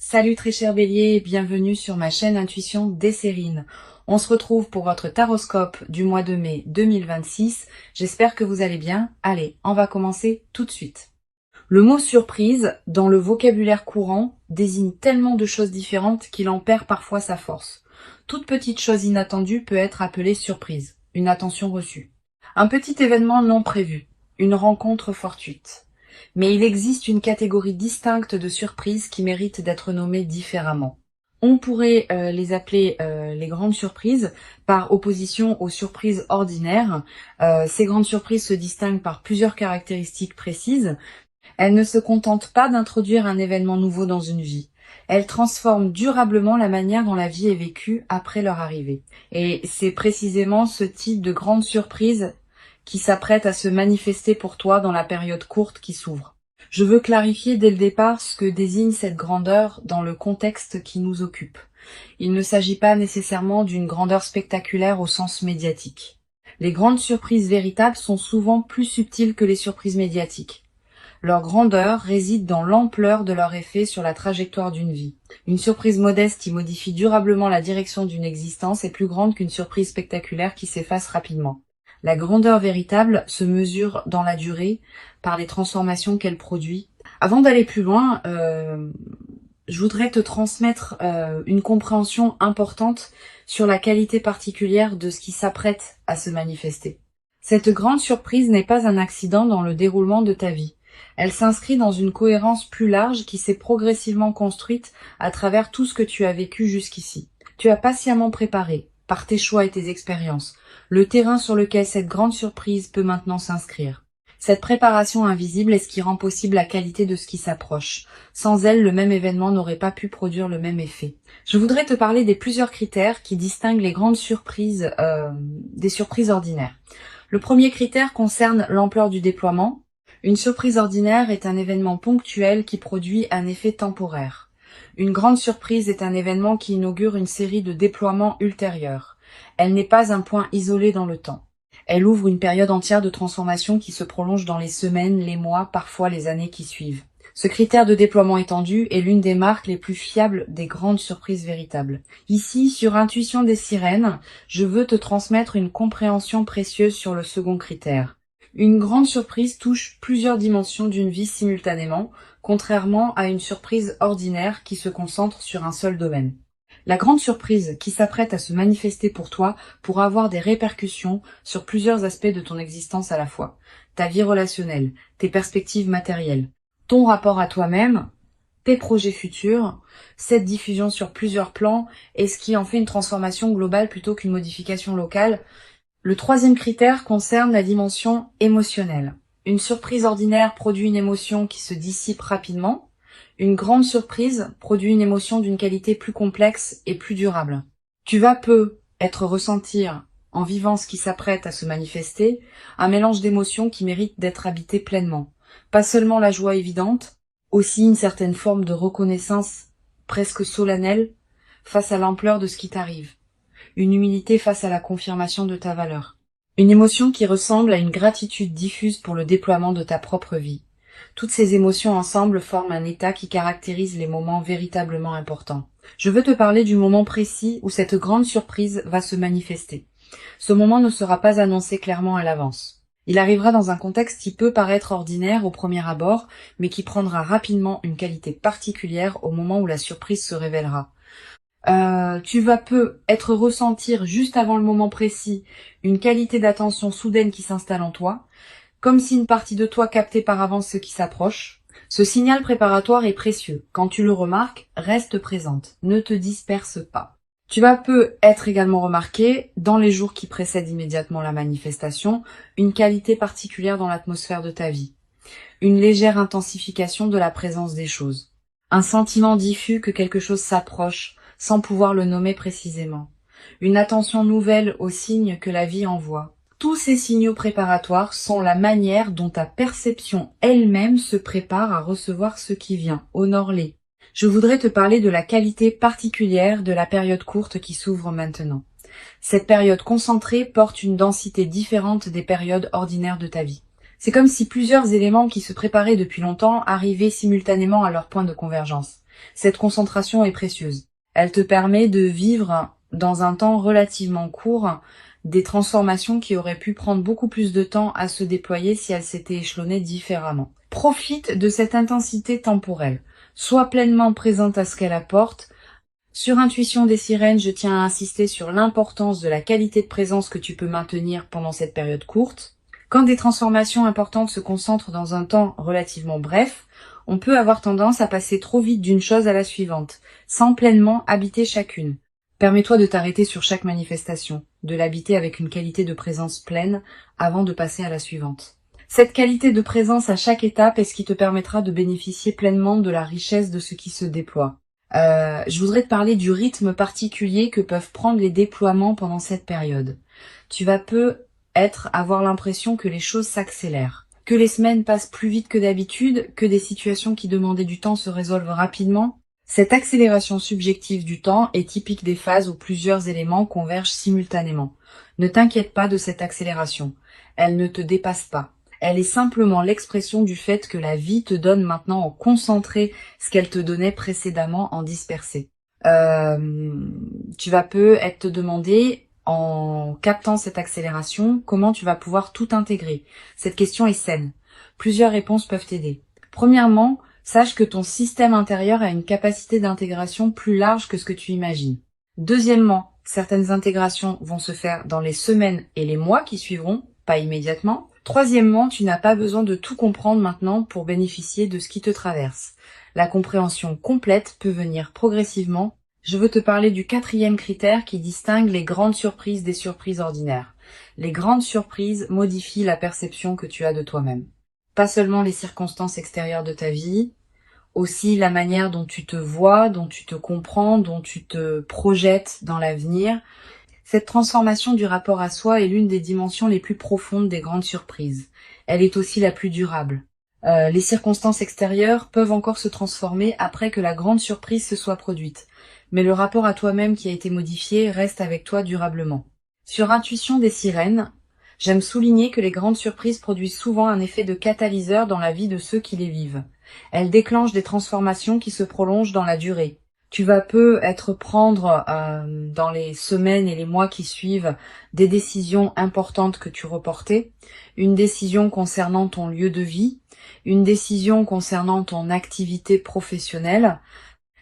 Salut très cher Bélier, bienvenue sur ma chaîne Intuition Desserine. On se retrouve pour votre taroscope du mois de mai 2026. J'espère que vous allez bien. Allez, on va commencer tout de suite. Le mot surprise, dans le vocabulaire courant, désigne tellement de choses différentes qu'il en perd parfois sa force. Toute petite chose inattendue peut être appelée surprise, une attention reçue. Un petit événement non prévu, une rencontre fortuite. Mais il existe une catégorie distincte de surprises qui méritent d'être nommées différemment. On pourrait les appeler les grandes surprises, par opposition aux surprises ordinaires. Ces grandes surprises se distinguent par plusieurs caractéristiques précises. Elles ne se contentent pas d'introduire un événement nouveau dans une vie. Elles transforment durablement la manière dont la vie est vécue après leur arrivée. Et c'est précisément ce type de grande surprise qui s'apprête à se manifester pour toi dans la période courte qui s'ouvre. Je veux clarifier dès le départ ce que désigne cette grandeur dans le contexte qui nous occupe. Il ne s'agit pas nécessairement d'une grandeur spectaculaire au sens médiatique. Les grandes surprises véritables sont souvent plus subtiles que les surprises médiatiques. Leur grandeur réside dans l'ampleur de leur effet sur la trajectoire d'une vie. Une surprise modeste qui modifie durablement la direction d'une existence est plus grande qu'une surprise spectaculaire qui s'efface rapidement. La grandeur véritable se mesure dans la durée par les transformations qu'elle produit. Avant d'aller plus loin, je voudrais te transmettre une compréhension importante sur la qualité particulière de ce qui s'apprête à se manifester. Cette grande surprise n'est pas un accident dans le déroulement de ta vie. Elle s'inscrit dans une cohérence plus large qui s'est progressivement construite à travers tout ce que tu as vécu jusqu'ici. Tu as patiemment préparé, par tes choix et tes expériences, le terrain sur lequel cette grande surprise peut maintenant s'inscrire. Cette préparation invisible est ce qui rend possible la qualité de ce qui s'approche. Sans elle, le même événement n'aurait pas pu produire le même effet. Je voudrais te parler des plusieurs critères qui distinguent les grandes surprises des surprises ordinaires. Le premier critère concerne l'ampleur du déploiement. Une surprise ordinaire est un événement ponctuel qui produit un effet temporaire. Une grande surprise est un événement qui inaugure une série de déploiements ultérieurs. Elle n'est pas un point isolé dans le temps. Elle ouvre une période entière de transformation qui se prolonge dans les semaines, les mois, parfois les années qui suivent. Ce critère de déploiement étendu est l'une des marques les plus fiables des grandes surprises véritables. Ici, sur Intuition des Sirènes, je veux te transmettre une compréhension précieuse sur le second critère. Une grande surprise touche plusieurs dimensions d'une vie simultanément, contrairement à une surprise ordinaire qui se concentre sur un seul domaine. La grande surprise qui s'apprête à se manifester pour toi pourra avoir des répercussions sur plusieurs aspects de ton existence à la fois. Ta vie relationnelle, tes perspectives matérielles, ton rapport à toi-même, tes projets futurs. Cette diffusion sur plusieurs plans est ce qui en fait une transformation globale plutôt qu'une modification locale. Le troisième critère concerne la dimension émotionnelle. Une surprise ordinaire produit une émotion qui se dissipe rapidement. Une grande surprise produit une émotion d'une qualité plus complexe et plus durable. Tu vas ressentir, en vivant ce qui s'apprête à se manifester, un mélange d'émotions qui mérite d'être habité pleinement. Pas seulement la joie évidente, aussi une certaine forme de reconnaissance presque solennelle face à l'ampleur de ce qui t'arrive. Une humilité face à la confirmation de ta valeur. Une émotion qui ressemble à une gratitude diffuse pour le déploiement de ta propre vie. Toutes ces émotions ensemble forment un état qui caractérise les moments véritablement importants. Je veux te parler du moment précis où cette grande surprise va se manifester. Ce moment ne sera pas annoncé clairement à l'avance. Il arrivera dans un contexte qui peut paraître ordinaire au premier abord, mais qui prendra rapidement une qualité particulière au moment où la surprise se révélera. Tu vas ressentir juste avant le moment précis une qualité d'attention soudaine qui s'installe en toi, comme si une partie de toi captait par avance ce qui s'approche. Ce signal préparatoire est précieux. Quand tu le remarques, reste présente, ne te disperse pas. Tu vas être également remarqué, dans les jours qui précèdent immédiatement la manifestation, une qualité particulière dans l'atmosphère de ta vie. Une légère intensification de la présence des choses. Un sentiment diffus que quelque chose s'approche, sans pouvoir le nommer précisément. Une attention nouvelle aux signes que la vie envoie. Tous ces signaux préparatoires sont la manière dont ta perception elle-même se prépare à recevoir ce qui vient. Honore-les. Je voudrais te parler de la qualité particulière de la période courte qui s'ouvre maintenant. Cette période concentrée porte une densité différente des périodes ordinaires de ta vie. C'est comme si plusieurs éléments qui se préparaient depuis longtemps arrivaient simultanément à leur point de convergence. Cette concentration est précieuse. Elle te permet de vivre dans un temps relativement court des transformations qui auraient pu prendre beaucoup plus de temps à se déployer si elles s'étaient échelonnées différemment. Profite de cette intensité temporelle. Sois pleinement présente à ce qu'elle apporte. Sur Intuition des sirènes, je tiens à insister sur l'importance de la qualité de présence que tu peux maintenir pendant cette période courte. Quand des transformations importantes se concentrent dans un temps relativement bref, on peut avoir tendance à passer trop vite d'une chose à la suivante, sans pleinement habiter chacune. Permets-toi de t'arrêter sur chaque manifestation, de l'habiter avec une qualité de présence pleine avant de passer à la suivante. Cette qualité de présence à chaque étape est ce qui te permettra de bénéficier pleinement de la richesse de ce qui se déploie. Je voudrais te parler du rythme particulier que peuvent prendre les déploiements pendant cette période. Tu vas avoir l'impression que les choses s'accélèrent, que les semaines passent plus vite que d'habitude, que des situations qui demandaient du temps se résolvent rapidement. Cette accélération subjective du temps est typique des phases où plusieurs éléments convergent simultanément. Ne t'inquiète pas de cette accélération. Elle ne te dépasse pas. Elle est simplement l'expression du fait que la vie te donne maintenant en concentré ce qu'elle te donnait précédemment en dispersé. Tu vas peut-être te demander, en captant cette accélération, comment tu vas pouvoir tout intégrer. Cette question est saine. Plusieurs réponses peuvent t'aider. Premièrement, sache que ton système intérieur a une capacité d'intégration plus large que ce que tu imagines. Deuxièmement, certaines intégrations vont se faire dans les semaines et les mois qui suivront, pas immédiatement. Troisièmement, tu n'as pas besoin de tout comprendre maintenant pour bénéficier de ce qui te traverse. La compréhension complète peut venir progressivement. Je veux te parler du 4e critère qui distingue les grandes surprises des surprises ordinaires. Les grandes surprises modifient la perception que tu as de toi-même. Pas seulement les circonstances extérieures de ta vie, aussi la manière dont tu te vois, dont tu te comprends, dont tu te projettes dans l'avenir. Cette transformation du rapport à soi est l'une des dimensions les plus profondes des grandes surprises. Elle est aussi la plus durable. Les circonstances extérieures peuvent encore se transformer après que la grande surprise se soit produite. Mais le rapport à toi-même qui a été modifié reste avec toi durablement. Sur Intuition des sirènes, j'aime souligner que les grandes surprises produisent souvent un effet de catalyseur dans la vie de ceux qui les vivent. Elles déclenchent des transformations qui se prolongent dans la durée. Tu vas peut-être prendre dans les semaines et les mois qui suivent des décisions importantes que tu reportais, une décision concernant ton lieu de vie, une décision concernant ton activité professionnelle,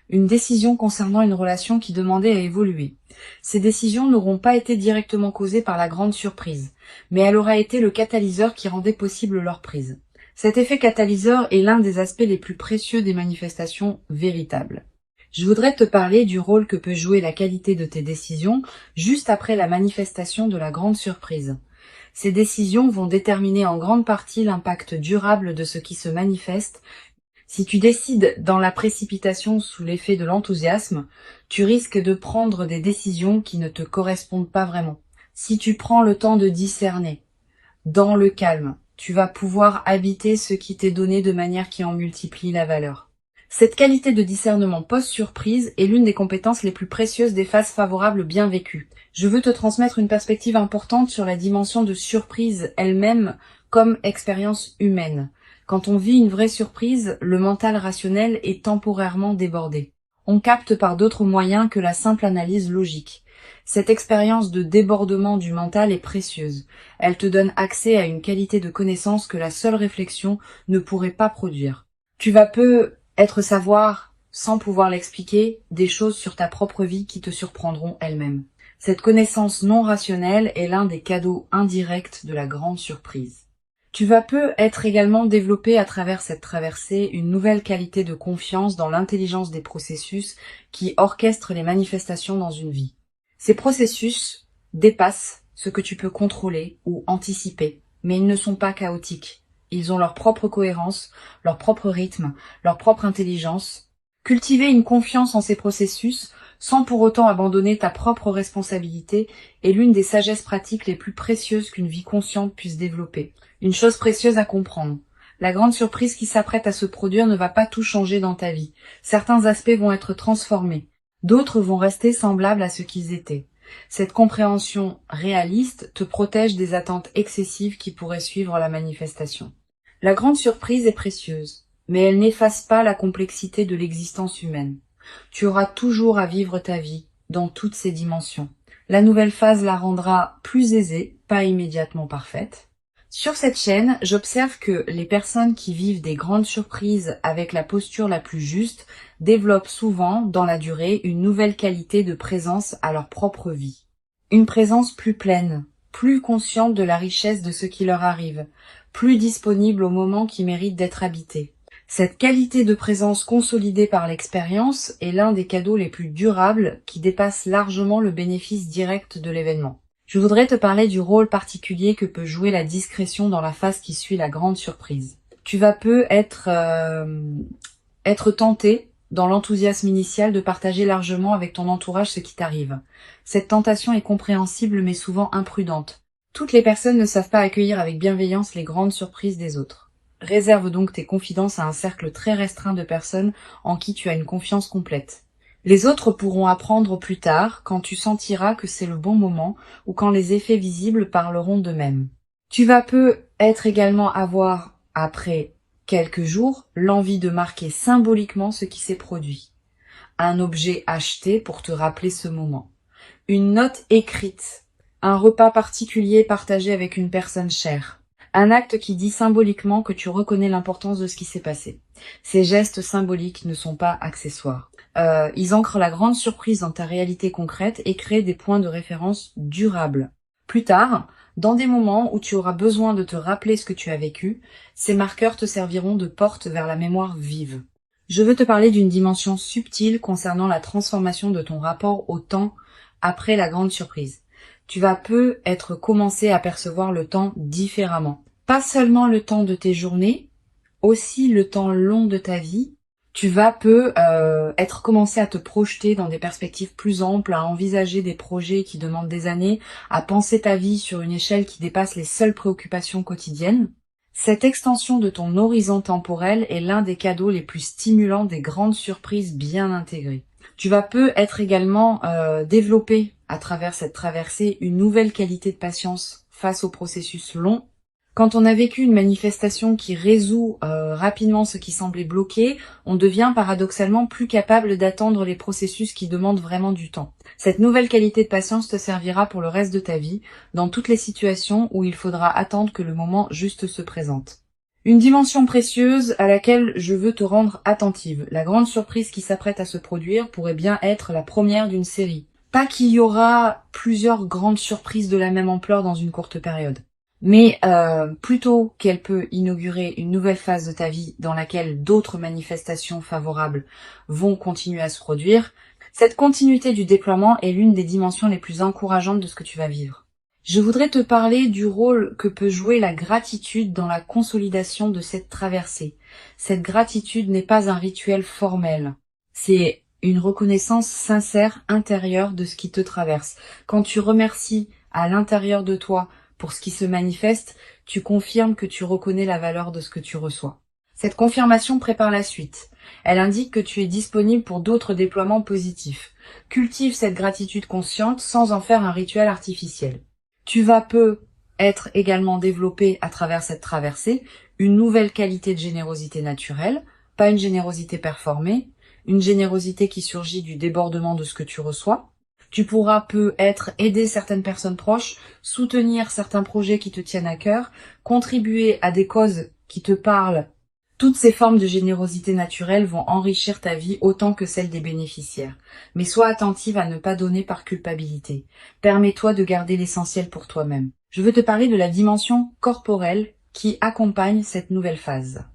une décision concernant une relation qui demandait à évoluer. Ces décisions n'auront pas été directement causées par la grande surprise, mais elle aura été le catalyseur qui rendait possible leur prise. Cet effet catalyseur est l'un des aspects les plus précieux des manifestations véritables. Je voudrais te parler du rôle que peut jouer la qualité de tes décisions juste après la manifestation de la grande surprise. Ces décisions vont déterminer en grande partie l'impact durable de ce qui se manifeste. Si tu décides dans la précipitation sous l'effet de l'enthousiasme, tu risques de prendre des décisions qui ne te correspondent pas vraiment. Si tu prends le temps de discerner, dans le calme, tu vas pouvoir habiter ce qui t'est donné de manière qui en multiplie la valeur. Cette qualité de discernement post-surprise est l'une des compétences les plus précieuses des phases favorables bien vécues. Je veux te transmettre une perspective importante sur la dimension de surprise elle-même comme expérience humaine. Quand on vit une vraie surprise, le mental rationnel est temporairement débordé. On capte par d'autres moyens que la simple analyse logique. Cette expérience de débordement du mental est précieuse. Elle te donne accès à une qualité de connaissance que la seule réflexion ne pourrait pas produire. Tu vas peut-être savoir, sans pouvoir l'expliquer, des choses sur ta propre vie qui te surprendront elles-mêmes. Cette connaissance non rationnelle est l'un des cadeaux indirects de la grande surprise. Tu vas peut-être également développer à travers cette traversée une nouvelle qualité de confiance dans l'intelligence des processus qui orchestrent les manifestations dans une vie. Ces processus dépassent ce que tu peux contrôler ou anticiper, mais ils ne sont pas chaotiques. Ils ont leur propre cohérence, leur propre rythme, leur propre intelligence. Cultiver une confiance en ces processus, sans pour autant abandonner ta propre responsabilité, est l'une des sagesses pratiques les plus précieuses qu'une vie consciente puisse développer. Une chose précieuse à comprendre. La grande surprise qui s'apprête à se produire ne va pas tout changer dans ta vie. Certains aspects vont être transformés. D'autres vont rester semblables à ce qu'ils étaient. Cette compréhension réaliste te protège des attentes excessives qui pourraient suivre la manifestation. La grande surprise est précieuse, mais elles n'effacent pas la complexité de l'existence humaine. Tu auras toujours à vivre ta vie dans toutes ses dimensions. La nouvelle phase la rendra plus aisée, pas immédiatement parfaite. Sur cette chaîne, j'observe que les personnes qui vivent des grandes surprises avec la posture la plus juste développent souvent, dans la durée, une nouvelle qualité de présence à leur propre vie. Une présence plus pleine, plus consciente de la richesse de ce qui leur arrive, plus disponible au moment qui mérite d'être habité. Cette qualité de présence consolidée par l'expérience est l'un des cadeaux les plus durables qui dépasse largement le bénéfice direct de l'événement. Je voudrais te parler du rôle particulier que peut jouer la discrétion dans la phase qui suit la grande surprise. Tu vas peu être tenté, dans l'enthousiasme initial, de partager largement avec ton entourage ce qui t'arrive. Cette tentation est compréhensible mais souvent imprudente. Toutes les personnes ne savent pas accueillir avec bienveillance les grandes surprises des autres. Réserve donc tes confidences à un cercle très restreint de personnes en qui tu as une confiance complète. Les autres pourront apprendre plus tard, quand tu sentiras que c'est le bon moment ou quand les effets visibles parleront d'eux-mêmes. Tu vas peu être également avoir, après quelques jours, l'envie de marquer symboliquement ce qui s'est produit. Un objet acheté pour te rappeler ce moment. Une note écrite. Un repas particulier partagé avec une personne chère. Un acte qui dit symboliquement que tu reconnais l'importance de ce qui s'est passé. Ces gestes symboliques ne sont pas accessoires. Ils ancrent la grande surprise dans ta réalité concrète et créent des points de référence durables. Plus tard, dans des moments où tu auras besoin de te rappeler ce que tu as vécu, ces marqueurs te serviront de porte vers la mémoire vive. Je veux te parler d'une dimension subtile concernant la transformation de ton rapport au temps après la grande surprise. Tu vas peu être commencé à percevoir le temps différemment. Pas seulement le temps de tes journées, aussi le temps long de ta vie. Tu vas peu être commencé à te projeter dans des perspectives plus amples, à envisager des projets qui demandent des années, à penser ta vie sur une échelle qui dépasse les seules préoccupations quotidiennes. Cette extension de ton horizon temporel est l'un des cadeaux les plus stimulants des grandes surprises bien intégrées. Tu vas peu être également développé à travers cette traversée une nouvelle qualité de patience face au processus long. Quand on a vécu une manifestation qui résout rapidement ce qui semblait bloqué, on devient paradoxalement plus capable d'attendre les processus qui demandent vraiment du temps. Cette nouvelle qualité de patience te servira pour le reste de ta vie, dans toutes les situations où il faudra attendre que le moment juste se présente. Une dimension précieuse à laquelle je veux te rendre attentive. La grande surprise qui s'apprête à se produire pourrait bien être la première d'une série. Pas qu'il y aura plusieurs grandes surprises de la même ampleur dans une courte période. Mais plutôt qu'elle peut inaugurer une nouvelle phase de ta vie dans laquelle d'autres manifestations favorables vont continuer à se produire, cette continuité du déploiement est l'une des dimensions les plus encourageantes de ce que tu vas vivre. Je voudrais te parler du rôle que peut jouer la gratitude dans la consolidation de cette traversée. Cette gratitude n'est pas un rituel formel, c'est une reconnaissance sincère intérieure de ce qui te traverse. Quand tu remercies à l'intérieur de toi pour ce qui se manifeste, tu confirmes que tu reconnais la valeur de ce que tu reçois. Cette confirmation prépare la suite. Elle indique que tu es disponible pour d'autres déploiements positifs. Cultive cette gratitude consciente sans en faire un rituel artificiel. Tu vas peu être également développé à travers cette traversée une nouvelle qualité de générosité naturelle, pas une générosité performée, une générosité qui surgit du débordement de ce que tu reçois. Tu pourras peu être aider certaines personnes proches, soutenir certains projets qui te tiennent à cœur, contribuer à des causes qui te parlent. Toutes ces formes de générosité naturelle vont enrichir ta vie autant que celle des bénéficiaires. Mais sois attentive à ne pas donner par culpabilité. Permets-toi de garder l'essentiel pour toi-même. Je veux te parler de la dimension corporelle qui accompagne cette nouvelle phase.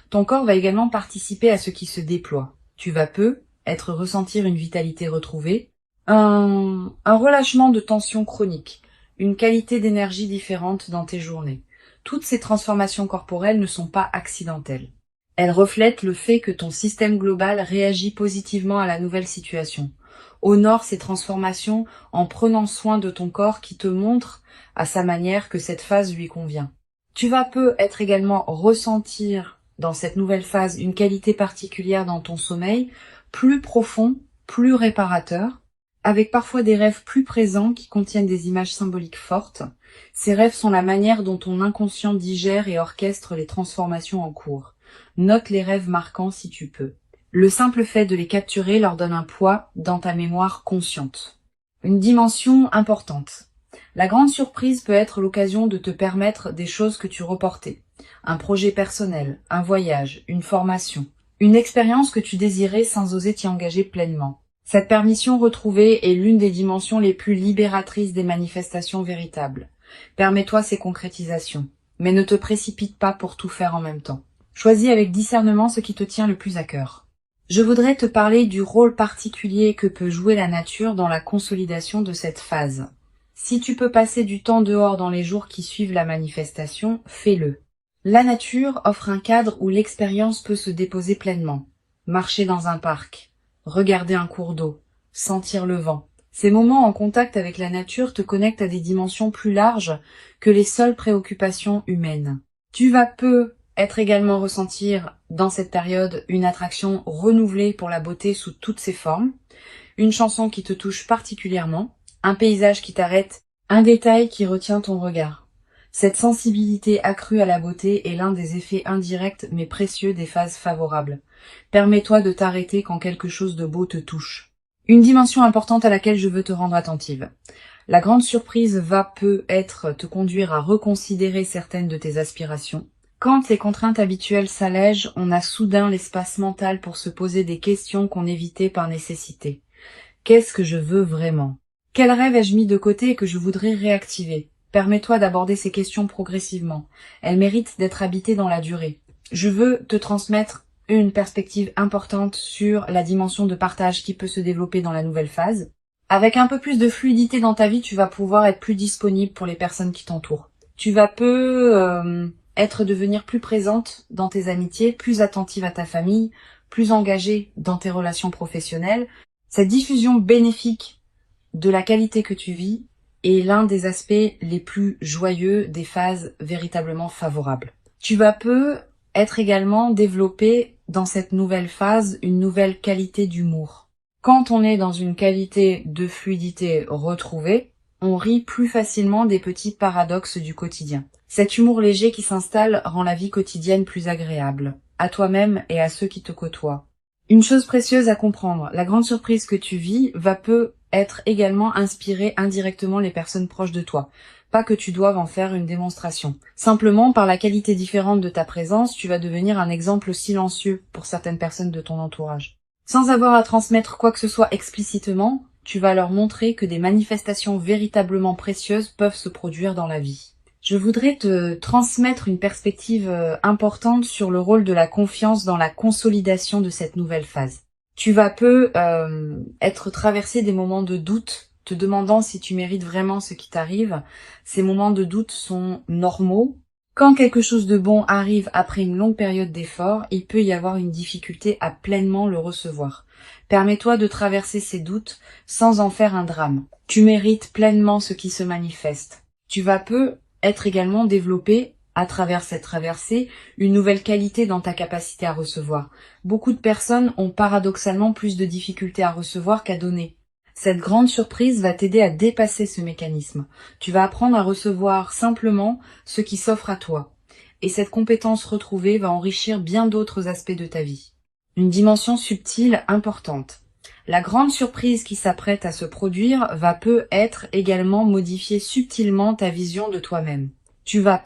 Ton corps va également participer à ce qui se déploie. Tu vas peu ressentir une vitalité retrouvée, un relâchement de tension chronique, une qualité d'énergie différente dans tes journées. Toutes ces transformations corporelles ne sont pas accidentelles. Elles reflètent le fait que ton système global réagit positivement à la nouvelle situation. Honore ces transformations en prenant soin de ton corps qui te montre à sa manière que cette phase lui convient. Tu vas peu également ressentir dans cette nouvelle phase une qualité particulière dans ton sommeil, plus profond, plus réparateur, avec parfois des rêves plus présents qui contiennent des images symboliques fortes. Ces rêves sont la manière dont ton inconscient digère et orchestre les transformations en cours. Note les rêves marquants si tu peux. Le simple fait de les capturer leur donne un poids dans ta mémoire consciente. Une dimension importante. La grande surprise peut être l'occasion de te permettre des choses que tu reportais. Un projet personnel, un voyage, une formation, une expérience que tu désirais sans oser t'y engager pleinement. Cette permission retrouvée est l'une des dimensions les plus libératrices des manifestations véritables. Permets-toi ces concrétisations, mais ne te précipite pas pour tout faire en même temps. Choisis avec discernement ce qui te tient le plus à cœur. Je voudrais te parler du rôle particulier que peut jouer la nature dans la consolidation de cette phase. Si tu peux passer du temps dehors dans les jours qui suivent la manifestation, fais-le. La nature offre un cadre où l'expérience peut se déposer pleinement. Marcher dans un parc, regarder un cours d'eau, sentir le vent. Ces moments en contact avec la nature te connectent à des dimensions plus larges que les seules préoccupations humaines. Tu vas être également ressentir dans cette période une attraction renouvelée pour la beauté sous toutes ses formes, une chanson qui te touche particulièrement, un paysage qui t'arrête, un détail qui retient ton regard. Cette sensibilité accrue à la beauté est l'un des effets indirects mais précieux des phases favorables. Permets-toi de t'arrêter quand quelque chose de beau te touche. Une dimension importante à laquelle je veux te rendre attentive. La grande surprise va peut-être te conduire à reconsidérer certaines de tes aspirations. Quand les contraintes habituelles s'allègent, on a soudain l'espace mental pour se poser des questions qu'on évitait par nécessité. Qu'est-ce que je veux vraiment? Quel rêve ai-je mis de côté et que je voudrais réactiver? Permets-toi d'aborder ces questions progressivement. Elles méritent d'être habitées dans la durée. Je veux te transmettre une perspective importante sur la dimension de partage qui peut se développer dans la nouvelle phase. Avec un peu plus de fluidité dans ta vie, tu vas pouvoir être plus disponible pour les personnes qui t'entourent. Tu vas devenir plus présente dans tes amitiés, plus attentive à ta famille, plus engagée dans tes relations professionnelles. Cette diffusion bénéfique de la qualité que tu vis est l'un des aspects les plus joyeux des phases véritablement favorables. Tu vas être également développé dans cette nouvelle phase une nouvelle qualité d'humour. Quand on est dans une qualité de fluidité retrouvée, on rit plus facilement des petits paradoxes du quotidien. Cet humour léger qui s'installe rend la vie quotidienne plus agréable, à toi-même et à ceux qui te côtoient. Une chose précieuse à comprendre, la grande surprise que tu vis va être également inspirer indirectement les personnes proches de toi. Pas que tu doives en faire une démonstration. Simplement, par la qualité différente de ta présence, tu vas devenir un exemple silencieux pour certaines personnes de ton entourage. Sans avoir à transmettre quoi que ce soit explicitement, tu vas leur montrer que des manifestations véritablement précieuses peuvent se produire dans la vie. Je voudrais te transmettre une perspective importante sur le rôle de la confiance dans la consolidation de cette nouvelle phase. Tu vas être traversé des moments de doute, te demandant si tu mérites vraiment ce qui t'arrive. Ces moments de doute sont normaux. Quand quelque chose de bon arrive après une longue période d'effort, il peut y avoir une difficulté à pleinement le recevoir. Permets-toi de traverser ces doutes sans en faire un drame. Tu mérites pleinement ce qui se manifeste. Tu vas être également développé, à travers cette traversée, une nouvelle qualité dans ta capacité à recevoir. Beaucoup de personnes ont paradoxalement plus de difficultés à recevoir qu'à donner. Cette grande surprise va t'aider à dépasser ce mécanisme. Tu vas apprendre à recevoir simplement ce qui s'offre à toi. Et cette compétence retrouvée va enrichir bien d'autres aspects de ta vie. Une dimension subtile importante. La grande surprise qui s'apprête à se produire va être également modifier subtilement ta vision de toi-même. Tu vas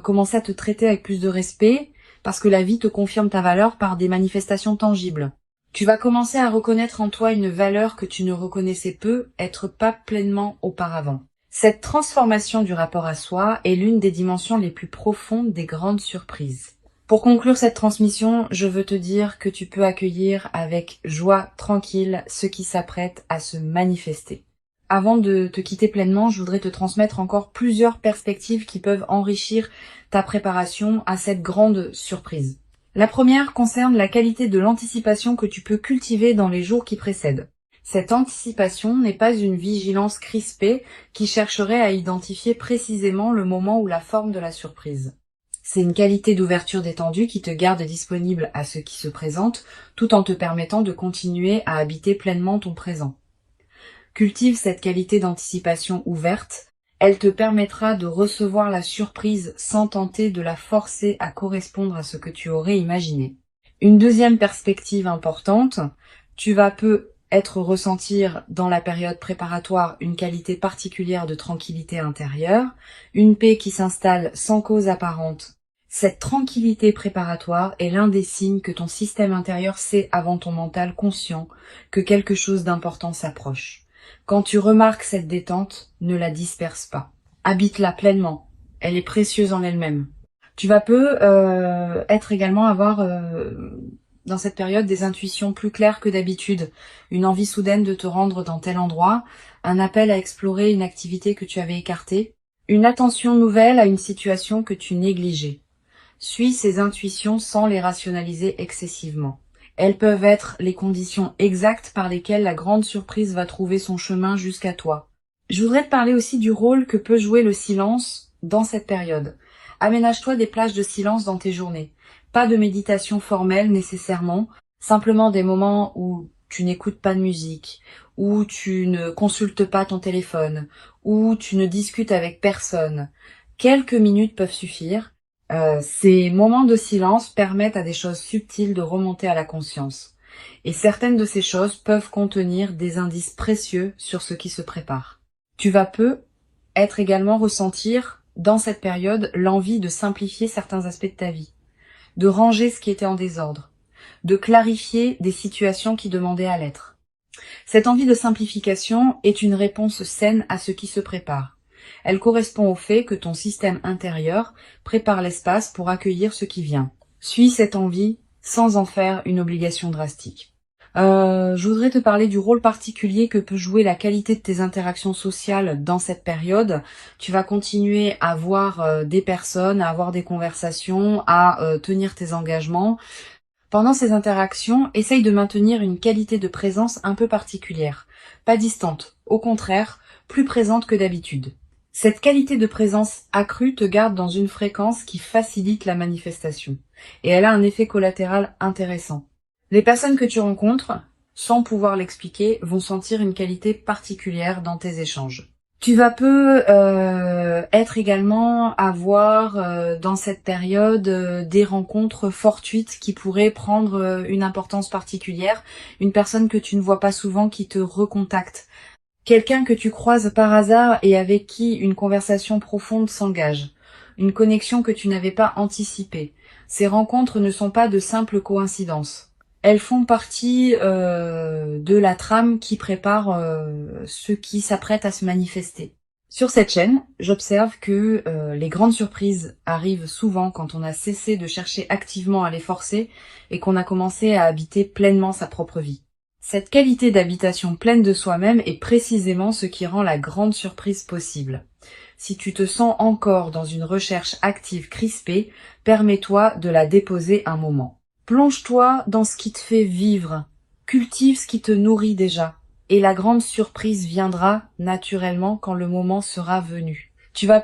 commencer à te traiter avec plus de respect parce que la vie te confirme ta valeur par des manifestations tangibles. Tu vas commencer à reconnaître en toi une valeur que tu ne reconnaissais être pas pleinement auparavant. Cette transformation du rapport à soi est l'une des dimensions les plus profondes des grandes surprises. Pour conclure cette transmission, je veux te dire que tu peux accueillir avec joie tranquille ce qui s'apprête à se manifester. Avant de te quitter pleinement, je voudrais te transmettre encore plusieurs perspectives qui peuvent enrichir ta préparation à cette grande surprise. La première concerne la qualité de l'anticipation que tu peux cultiver dans les jours qui précèdent. Cette anticipation n'est pas une vigilance crispée qui chercherait à identifier précisément le moment ou la forme de la surprise. C'est une qualité d'ouverture détendue qui te garde disponible à ce qui se présente, tout en te permettant de continuer à habiter pleinement ton présent. Cultive cette qualité d'anticipation ouverte. Elle te permettra de recevoir la surprise sans tenter de la forcer à correspondre à ce que tu aurais imaginé. Une deuxième perspective importante, tu vas ressentir dans la période préparatoire une qualité particulière de tranquillité intérieure, une paix qui s'installe sans cause apparente. Cette tranquillité préparatoire est l'un des signes que ton système intérieur sait avant ton mental conscient que quelque chose d'important s'approche. Quand tu remarques cette détente, ne la disperse pas. Habite-la pleinement. Elle est précieuse en elle-même. Tu vas avoir dans cette période des intuitions plus claires que d'habitude, une envie soudaine de te rendre dans tel endroit, un appel à explorer une activité que tu avais écartée, une attention nouvelle à une situation que tu négligeais. Suis ces intuitions sans les rationaliser excessivement. Elles peuvent être les conditions exactes par lesquelles la grande surprise va trouver son chemin jusqu'à toi. Je voudrais te parler aussi du rôle que peut jouer le silence dans cette période. Aménage-toi des plages de silence dans tes journées. Pas de méditation formelle nécessairement, simplement des moments où tu n'écoutes pas de musique, où tu ne consultes pas ton téléphone, où tu ne discutes avec personne. Quelques minutes peuvent suffire. Ces moments de silence permettent à des choses subtiles de remonter à la conscience. Et certaines de ces choses peuvent contenir des indices précieux sur ce qui se prépare. Tu vas également ressentir, dans cette période, l'envie de simplifier certains aspects de ta vie, de ranger ce qui était en désordre, de clarifier des situations qui demandaient à l'être. Cette envie de simplification est une réponse saine à ce qui se prépare. Elle correspond au fait que ton système intérieur prépare l'espace pour accueillir ce qui vient. Suis cette envie sans en faire une obligation drastique. Je voudrais te parler du rôle particulier que peut jouer la qualité de tes interactions sociales dans cette période. Tu vas continuer à voir des personnes, à avoir des conversations, à tenir tes engagements. Pendant ces interactions, essaye de maintenir une qualité de présence un peu particulière. Pas distante, au contraire, plus présente que d'habitude. Cette qualité de présence accrue te garde dans une fréquence qui facilite la manifestation. Et elle a un effet collatéral intéressant. Les personnes que tu rencontres, sans pouvoir l'expliquer, vont sentir une qualité particulière dans tes échanges. Tu vas avoir dans cette période des rencontres fortuites qui pourraient prendre une importance particulière. Une personne que tu ne vois pas souvent qui te recontacte. Quelqu'un que tu croises par hasard et avec qui une conversation profonde s'engage. Une connexion que tu n'avais pas anticipée. Ces rencontres ne sont pas de simples coïncidences. Elles font partie de la trame qui prépare ce qui s'apprête à se manifester. Sur cette chaîne, j'observe que les grandes surprises arrivent souvent quand on a cessé de chercher activement à les forcer et qu'on a commencé à habiter pleinement sa propre vie. Cette qualité d'habitation pleine de soi-même est précisément ce qui rend la grande surprise possible. Si tu te sens encore dans une recherche active crispée, permets-toi de la déposer un moment. Plonge-toi dans ce qui te fait vivre, cultive ce qui te nourrit déjà, et la grande surprise viendra naturellement quand le moment sera venu. Tu vas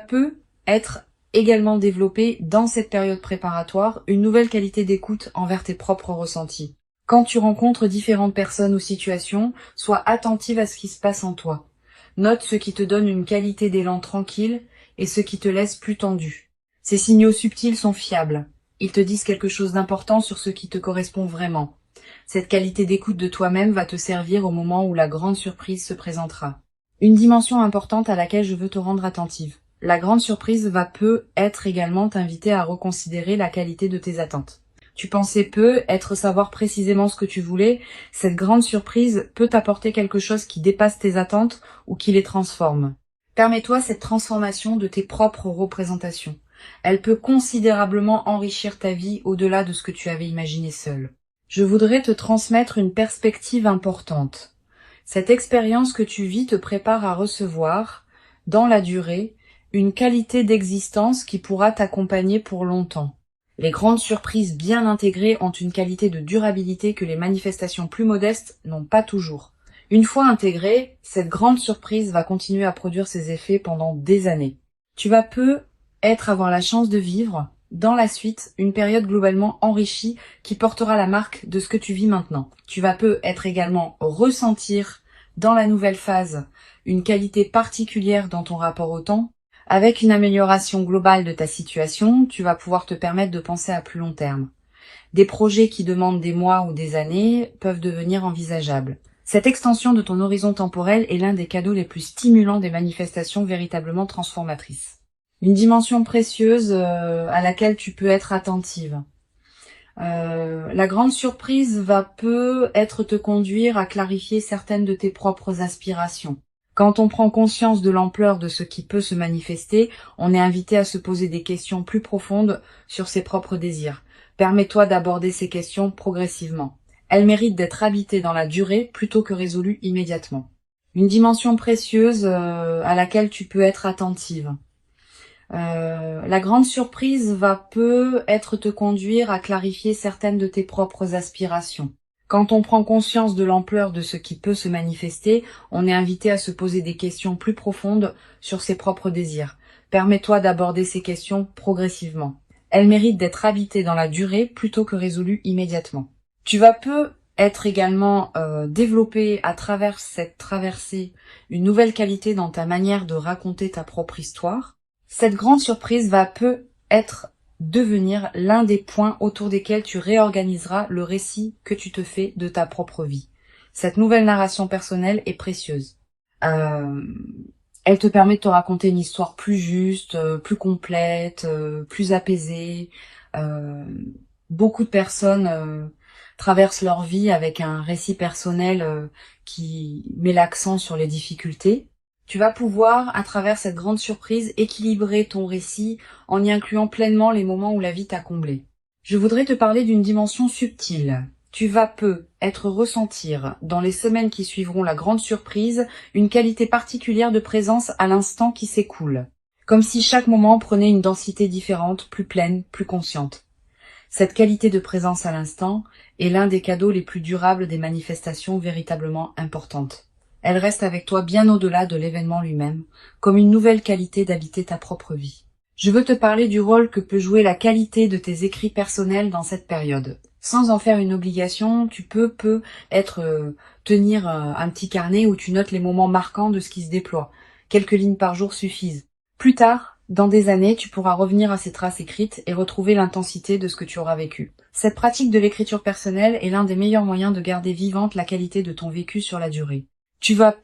être également développé dans cette période préparatoire une nouvelle qualité d'écoute envers tes propres ressentis. Quand tu rencontres différentes personnes ou situations, sois attentive à ce qui se passe en toi. Note ce qui te donne une qualité d'élan tranquille et ce qui te laisse plus tendu. Ces signaux subtils sont fiables. Ils te disent quelque chose d'important sur ce qui te correspond vraiment. Cette qualité d'écoute de toi-même va te servir au moment où la grande surprise se présentera. Une dimension importante à laquelle je veux te rendre attentive. La grande surprise va être également t'inviter à reconsidérer la qualité de tes attentes. Tu pensais savoir précisément ce que tu voulais, cette grande surprise peut t'apporter quelque chose qui dépasse tes attentes ou qui les transforme. Permets-toi cette transformation de tes propres représentations. Elle peut considérablement enrichir ta vie au-delà de ce que tu avais imaginé seul. Je voudrais te transmettre une perspective importante. Cette expérience que tu vis te prépare à recevoir, dans la durée, une qualité d'existence qui pourra t'accompagner pour longtemps. Les grandes surprises bien intégrées ont une qualité de durabilité que les manifestations plus modestes n'ont pas toujours. Une fois intégrée, cette grande surprise va continuer à produire ses effets pendant des années. Tu vas avoir la chance de vivre, dans la suite, une période globalement enrichie qui portera la marque de ce que tu vis maintenant. Tu vas être également ressentir dans la nouvelle phase, une qualité particulière dans ton rapport au temps. Avec une amélioration globale de ta situation, tu vas pouvoir te permettre de penser à plus long terme. Des projets qui demandent des mois ou des années peuvent devenir envisageables. Cette extension de ton horizon temporel est l'un des cadeaux les plus stimulants des manifestations véritablement transformatrices. Une dimension précieuse à laquelle tu peux être attentive. La grande surprise va peut-être te conduire à clarifier certaines de tes propres aspirations. Quand on prend conscience de l'ampleur de ce qui peut se manifester, on est invité à se poser des questions plus profondes sur ses propres désirs. Permets-toi d'aborder ces questions progressivement. Elles méritent d'être habitées dans la durée plutôt que résolues immédiatement. Une dimension précieuse à laquelle tu peux être attentive. La grande surprise va peut-être te conduire à clarifier certaines de tes propres aspirations. Quand on prend conscience de l'ampleur de ce qui peut se manifester, on est invité à se poser des questions plus profondes sur ses propres désirs. Permets-toi d'aborder ces questions progressivement. Elles méritent d'être habitées dans la durée plutôt que résolues immédiatement. Tu vas être également développer à travers cette traversée une nouvelle qualité dans ta manière de raconter ta propre histoire. Cette grande surprise va devenir l'un des points autour desquels tu réorganiseras le récit que tu te fais de ta propre vie. Cette nouvelle narration personnelle est précieuse. Elle te permet de te raconter une histoire plus juste, plus complète, plus apaisée. Beaucoup de personnes traversent leur vie avec un récit personnel qui met l'accent sur les difficultés. Tu vas pouvoir, à travers cette grande surprise, équilibrer ton récit en y incluant pleinement les moments où la vie t'a comblé. Je voudrais te parler d'une dimension subtile. Tu vas ressentir, dans les semaines qui suivront la grande surprise, une qualité particulière de présence à l'instant qui s'écoule. Comme si chaque moment prenait une densité différente, plus pleine, plus consciente. Cette qualité de présence à l'instant est l'un des cadeaux les plus durables des manifestations véritablement importantes. Elle reste avec toi bien au-delà de l'événement lui-même, comme une nouvelle qualité d'habiter ta propre vie. Je veux te parler du rôle que peut jouer la qualité de tes écrits personnels dans cette période. Sans en faire une obligation, tu peux tenir un petit carnet où tu notes les moments marquants de ce qui se déploie. Quelques lignes par jour suffisent. Plus tard, dans des années, tu pourras revenir à ces traces écrites et retrouver l'intensité de ce que tu auras vécu. Cette pratique de l'écriture personnelle est l'un des meilleurs moyens de garder vivante la qualité de ton vécu sur la durée. Tu vas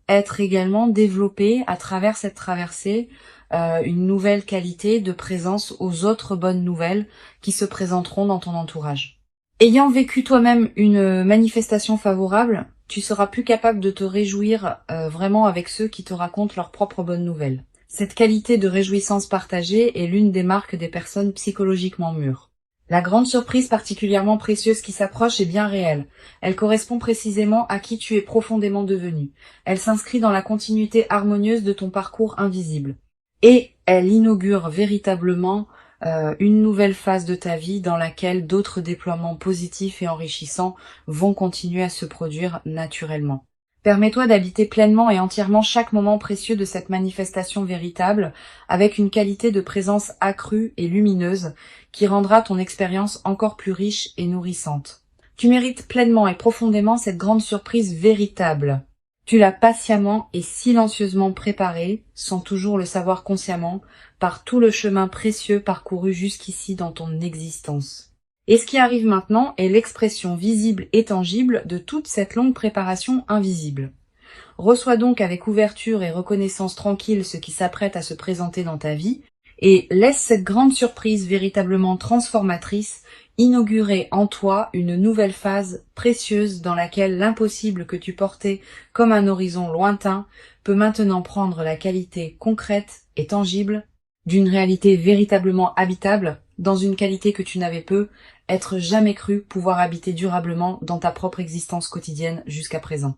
être également développé à travers cette traversée une nouvelle qualité de présence aux autres bonnes nouvelles qui se présenteront dans ton entourage. Ayant vécu toi-même une manifestation favorable, tu seras plus capable de te réjouir vraiment avec ceux qui te racontent leurs propres bonnes nouvelles. Cette qualité de réjouissance partagée est l'une des marques des personnes psychologiquement mûres. La grande surprise particulièrement précieuse qui s'approche est bien réelle. Elle correspond précisément à qui tu es profondément devenu. Elle s'inscrit dans la continuité harmonieuse de ton parcours invisible. Et elle inaugure véritablement une nouvelle phase de ta vie dans laquelle d'autres déploiements positifs et enrichissants vont continuer à se produire naturellement. Permets-toi d'habiter pleinement et entièrement chaque moment précieux de cette manifestation véritable avec une qualité de présence accrue et lumineuse qui rendra ton expérience encore plus riche et nourrissante. Tu mérites pleinement et profondément cette grande surprise véritable. Tu l'as patiemment et silencieusement préparée, sans toujours le savoir consciemment, par tout le chemin précieux parcouru jusqu'ici dans ton existence. Et ce qui arrive maintenant est l'expression visible et tangible de toute cette longue préparation invisible. Reçois donc avec ouverture et reconnaissance tranquille ce qui s'apprête à se présenter dans ta vie, et laisse cette grande surprise véritablement transformatrice inaugurer en toi une nouvelle phase précieuse dans laquelle l'impossible que tu portais comme un horizon lointain peut maintenant prendre la qualité concrète et tangible d'une réalité véritablement habitable dans une qualité que tu n'avais être jamais cru pouvoir habiter durablement dans ta propre existence quotidienne jusqu'à présent.